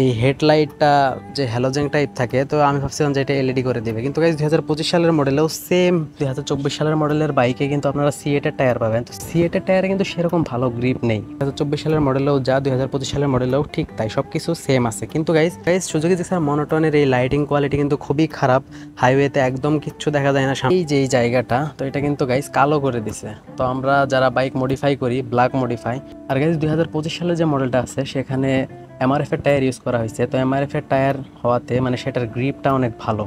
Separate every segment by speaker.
Speaker 1: এই হেডলাইটটা যে halogen type থাকে, তো আমি ভাবছিলাম যে এটা এলইডি করে দেবে, কিন্তু গাইস 2025 সালের মডেলেও সেম 2024 সালের মডেলের বাইকে কিন্তু আপনারা সিএটের টায়ার পাবেন। তো সিএটের টায়ারে কিন্তু সেরকম ভালো গ্রিপ নেই। 2024 সালের মডেলেও যা 2025 সালের মডেলেও ঠিক তাই, সব কিছু সেম আছে। কিন্তু গাইস সুজুকি জিক্সার মনোটনের এই লাইটিং কোয়ালিটি কিন্তু খুবই খারাপ। হাইওয়েতে একদম কিচ্ছু দেখা যায় না। এই যে এই জায়গাটা, তো এটা কিন্তু গাইস কালো করে দিছে। তো আমরা যারা বাইক মডিফাই করি, ব্ল্যাক মডিফাই। আর গাইস 2025 সালের যে মডেলটা আছে সেখানে এমআরএফ এর টায়ার ইউজ করা হয়েছে। তো এমআরএফ এর টায়ার হওয়াতে মানে সেটার গ্রিপটা অনেক ভালো।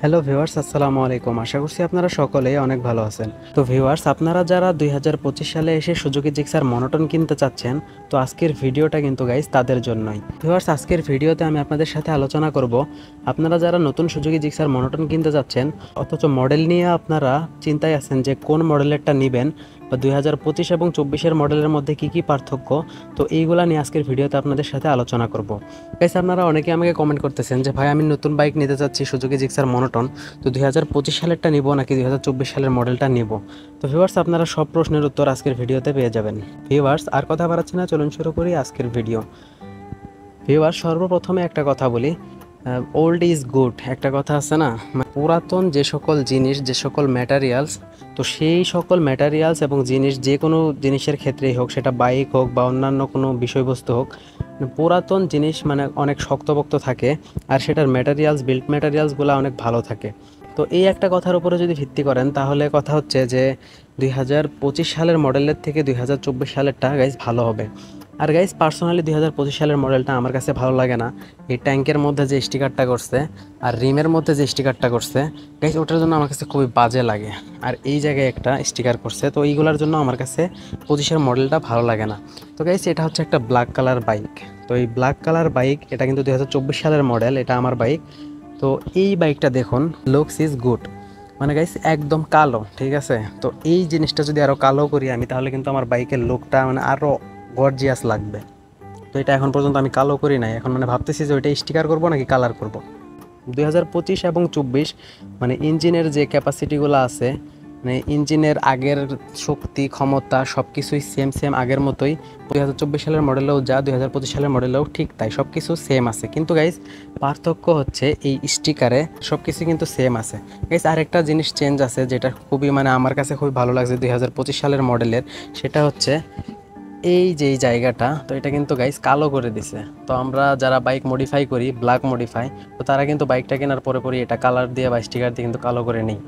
Speaker 1: হ্যালো ভিউয়ার্স, আসসালামু আলাইকুম। আশা করছি আপনারা সকলেই অনেক ভালো আছেন। তো ভিউয়ার্স, আপনারা যারা 2025 সালে এসে সুজুকি জিক্সার মনোটন কিনতে চাচ্ছেন, তো আজকের ভিডিওটা কিন্তু গাইস তাদের জন্যই। ভিউয়ার্স, আজকের ভিডিওতে আমি আপনাদের সাথে আলোচনা করব আপনারা যারা নতুন সুজুকি জিক্সার মনোটন কিনতে চাচ্ছেন অথচ মডেল নিয়ে আপনারা চিন্তায় আছেন যে কোন মডেলেরটা নেবেন বা 2025 এবং 24-এর মডেলের মধ্যে কি কি পার্থক্য, তো এইগুলা নিয়ে আজকের ভিডিওতে আপনাদের সাথে আলোচনা করব। গাইস, আপনারা অনেকে আমাকে কমেন্ট করতেছেন যে ভাই আমি নতুন বাইক নিতে চাচ্ছি সুজুকি জিক্সার মনোটন, তো 2025 সালেরটা নিব নাকি 2024 সালের মডেলটা নিব। তো ভিউয়ার্স, আপনারা সব প্রশ্নের উত্তর আজকের ভিডিওতে পেয়ে যাবেন। ভিউয়ার্স, আর কথা বাড়াচ্ছি না, চলুন শুরু করি আজকের ভিডিও। ভিউয়ার্স, সর্বপ্রথমে একটা কথা বলি, ওল্ড ইজ গুড একটা কথা আছে না, পুরাতন যে সকল জিনিস, যে সকল ম্যাটেরিয়ালস, তো সেই সকল ম্যাটেরিয়ালস এবং জিনিস যে কোনো জিনিসের ক্ষেত্রেই হোক, সেটা বাইক হোক বা অন্যান্য কোনো বিষয়বস্তু হোক, পুরাতন জিনিস মানে অনেক শক্তপোক্ত থাকে আর সেটার ম্যাটেরিয়ালস, বিল্ড ম্যাটেরিয়ালসগুলো অনেক ভালো থাকে। তো এই একটা কথার উপরে যদি ভিত্তি করেন তাহলে কথা হচ্ছে যে 2025 সালের মডেলের থেকে 2024 সালেরটা গাইজ ভালো হবে। আর গাইজ পার্সোনালি 2025 সালের মডেলটা আমার কাছে ভালো লাগে না। এই ট্যাঙ্কের মধ্যে যে স্টিকারটা করছে আর রিমের মধ্যে যে স্টিকারটা করছে গাইজ, ওটার জন্য আমার কাছে খুবই বাজে লাগে। আর এই জায়গায় একটা স্টিকার করছে, তো এইগুলোর জন্য আমার কাছে 25-এর মডেলটা ভালো লাগে না। তো গাইজ এটা হচ্ছে একটা ব্ল্যাক কালার বাইক। তো এই ব্ল্যাক কালার বাইক, এটা কিন্তু 2024 সালের মডেল, এটা আমার বাইক। তো এই বাইকটা দেখুন, লুকস ইজ গুড, মানে গাইস একদম কালো, ঠিক আছে। তো এই জিনিসটা যদি আরও কালো করি আমি, তাহলে কিন্তু আমার বাইকের লুকটা মানে আরও গর্জিয়াস লাগবে। তো এটা এখন পর্যন্ত আমি কালো করি নাই, এখন মানে ভাবতেছি যে ওইটা স্টিকার করবো নাকি কালার করব। 2025 এবং 24 মানে ইঞ্জিনের যে ক্যাপাসিটিগুলো আছে, মানে ইঞ্জিনের আগের শক্তি ক্ষমতা সব কিছুই সেম সেম আগের মতোই। 2024 সালের মডেলেও যা 2025 সালের মডেলেও ঠিক তাই, সব কিছু সেম আছে। কিন্তু গাইজ পার্থক্য হচ্ছে এই স্টিকারে, সব কিছু কিন্তু সেম আছে। গাইজ আরেকটা জিনিস চেঞ্জ আছে যেটা খুবই মানে আমার কাছে খুবই ভালো লাগছে 2025 সালের মডেলের, সেটা হচ্ছে এই যে এই জায়গাটা, তো এটা কিন্তু গাইস কালো করে দিছে। তো আমরা যারা বাইক মডিফাই করি, ব্ল্যাক মডিফাই, তো তারা কিন্তু বাইকটা কেনার পরে পরে এটা কালার দিয়ে বা স্টিকার দিয়ে কিন্তু কালো করে নেই।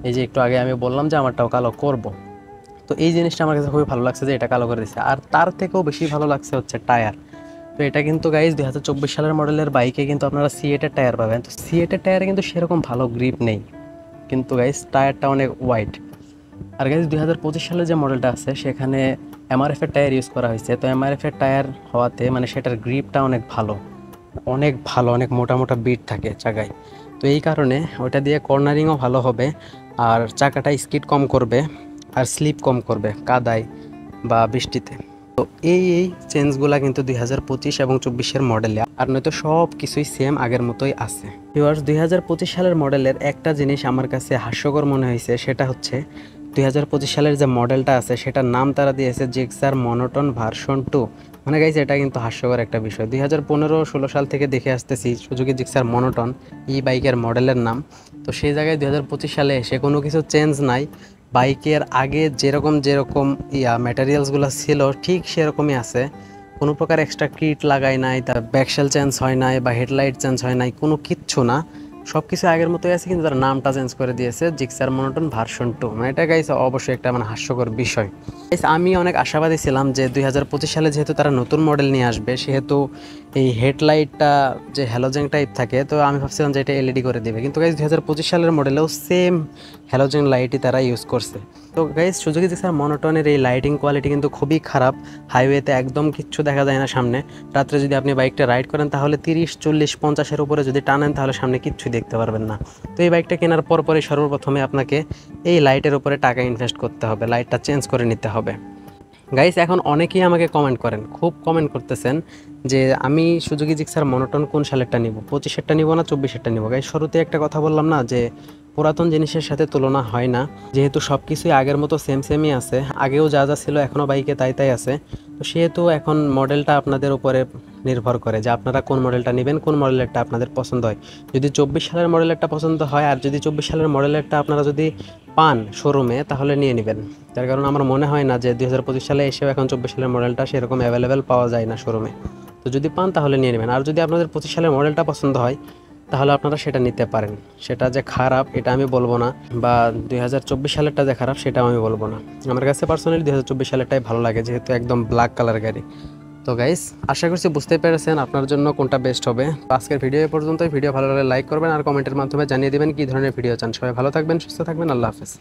Speaker 1: এই যে একটু আগে আমি বললাম যে আমারটাও কালো করব, তো এই জিনিসটা আমার কাছে খুবই ভালো লাগছে যে এটা কালো করে দিছে। আর তার থেকেও বেশি ভালো লাগছে হচ্ছে টায়ার। তো এটা কিন্তু গাইস 2024 সালের মডেলের বাইকে কিন্তু আপনারা সিএটের টায়ার পাবেন। তো সিএটের টায়ারে কিন্তু সেরকম ভালো গ্রিপ নেই, কিন্তু গাইস টায়ারটা অনেক ওয়াইড। আর গাইজ 2025 সালে যে মডেলটা আছে সেখানে এমআরএফ এর টায়ার ইউজ করা হয়েছে। তো এমআরএফ এর টায়ার হওয়াতে মানে সেটার গ্রিপটা অনেক ভালো, অনেক ভালো, অনেক মোটা মোটা বিট থাকে চাকায়। তো এই কারণে ওটা দিয়ে কর্নারিংও ভালো হবে, আর চাকাটা স্কিড কম করবে আর স্লিপ কম করবে কাদায় বা বৃষ্টিতে। তো এই চেঞ্জগুলা কিন্তু 2025 এবং 24-এর মডেলে, আর নয়তো সব কিছুই সেম আগের মতোই আছে। ভিউয়ার্স, 2025 সালের মডেলের একটা জিনিস আমার কাছে হাস্যকর মনে হয়েছে, সেটা হচ্ছে 2025 সালের যে মডেলটা আছে সেটার নাম তারা দিয়েছে জিক্সার মনোটন ভার্সন 2। মানে গাইজ এটা কিন্তু হাস্যকর একটা বিষয়। 2015-16 সাল থেকে দেখে আসতেছি সুজুকি জিক্সার মনোটন এই বাইকের মডেলের নাম। তো সেই জায়গায় 2025 সালে এসে কোনো কিছু চেঞ্জ নাই, বাইকের আগে যেরকম যেরকম ম্যাটেরিয়ালসগুলো ছিল ঠিক সেরকমই আছে। কোনো প্রকার এক্সট্রা কিট লাগাই নাই, তার ব্যাকশেল চেঞ্জ হয় নাই বা হেডলাইট চেঞ্জ হয় নাই, কোনো কিচ্ছু না, সব কিছু আগের মতোই আছে। কিন্তু তার নামটা চেঞ্জ করে দিয়েছে জিক্সার মনোটন ভার্সন 2। মানে এটা গাইস অবশ্যই একটা মানে হাস্যকর বিষয়। আমি অনেক আশাবাদী ছিলাম যে 2025 সালে যেহেতু তারা নতুন মডেল নিয়ে আসবে, সেহেতু এই হেডলাইটটা যে হ্যালোজেন টাইপ থাকে, তো আমি ভাবছিলাম যে এটা এলইডি করে দেবে, কিন্তু গাইস 2025 সালের মডেলেও সেম হ্যালোজেন লাইটই তারা ইউজ করছে। তো গাইস সুজুকি জিক্সার মনোটনের এই লাইটিং কোয়ালিটি কিন্তু খুবই খারাপ। হাইওয়েতে একদম কিচ্ছু দেখা যায় না সামনে। রাত্রে যদি আপনি বাইকটা রাইড করেন তাহলে 30, 40, 50-এর উপরে যদি টানেন তাহলে সামনে কিচ্ছু দেখতে পারবেন না। তো এই বাইকটা কেনার পরই সর্বপ্রথমে আপনাকে এই লাইটের উপরে টাকা ইনভেস্ট করতে হবে, লাইটটা চেঞ্জ করে নিতে হবে। গাইস এখন অনেকেই আমাকে কমেন্ট করেন, খুব কমেন্ট করতেছেন যে আমি সুজুকি জিক্সার মনোটন কোন সালেরটা নিব, 25-এরটা নিব না 24-এরটা নিব। গাইস শুরুতে একটা কথা বললাম না যে পুরাতন জিনিসের সাথে তুলনা হয় না, যেহেতু সব কিছুই আগের মতো সেমই আছে, আগেও যা যা ছিল এখনও বাইকে তাই আছে। তো সেহেতু এখন মডেলটা আপনাদের উপরে নির্ভর করে যে আপনারা কোন মডেলটা নেবেন, কোন মডেলেরটা আপনাদের পছন্দ হয়। যদি 24 সালের মডেলেরটা পছন্দ হয়, আর যদি 24 সালের মডেলেরটা আপনারা যদি পান শোরুমে, তাহলে নিয়ে নেবেন। তার কারণ আমার মনে হয় না যে 2025 সালে এসেও এখন 24 সালের মডেলটা সেরকম অ্যাভেলেবেল পাওয়া যায় না শোরুমে। তো যদি পান তাহলে নিয়ে নেবেন। আর যদি আপনাদের 25 সালের মডেলটা পছন্দ হয় তাহলে আপনারা সেটা নিতে পারেন। সেটা যে খারাপ এটা আমি বলবো না, বা 2024 সালেরটা যে খারাপ সেটাও আমি বলবো না। আমার কাছে পার্সোনালি 2024 সালেরটাই ভালো লাগে, যেহেতু একদম ব্ল্যাক কালার গাড়ি। তো গাইস, আশা করছি বুঝতে পেরেছেন আপনার জন্য কোনটা বেস্ট হবে। তো আজকের ভিডিও এ পর্যন্তই। ভিডিও ভালো লাগলে লাইক করবেন আর কমেন্টের মাধ্যমে জানিয়ে দেবেন কী ধরনের ভিডিও চান। সবাই ভালো থাকবেন, সুস্থ থাকবেন, আল্লাহ হাফেজ।